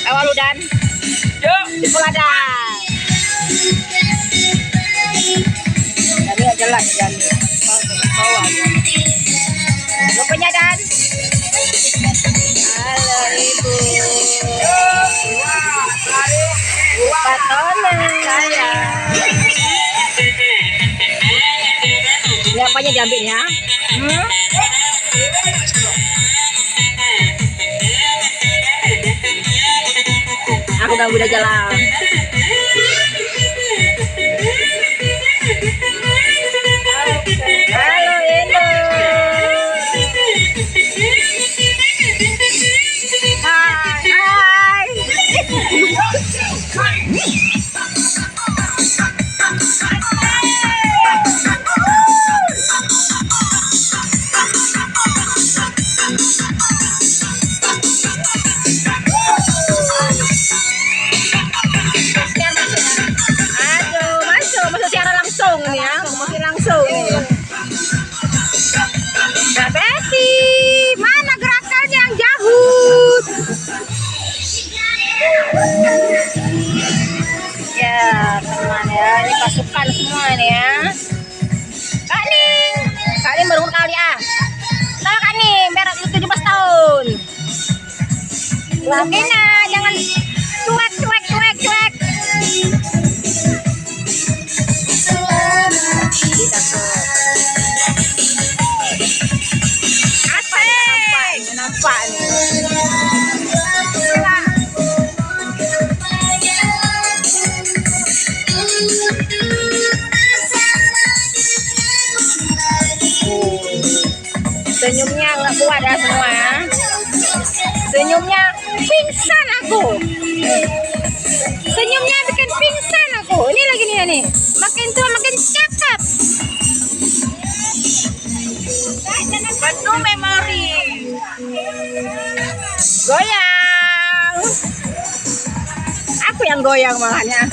Awal udan. Yuk, dipuladan. Jadi nggak jelas jadi. Bawah. Rupanya dan. Halo ibu. Patonan saya. Ini apanya diambilnya? Aku ganggu udah jalan. Halo Indo. Hai. Masuk secara langsung nih ya, masih langsung nih. Mbak Betty, mana gerakan yang jahut? Ya teman ya, ini pasukan semua nih ya. Kak Ning baru kali ah. Tahu Kak Ning, merah 17 tahun. Lakina, jangan cuek. Nampak nih. Senyumnya nggak kuat ya semua ya. Senyumnya pingsan aku. Senyumnya bikin pingsan aku. Ini lagi nih. Makin tua makin cakep. Penuh memori. Goyang. Aku yang goyang malahnya.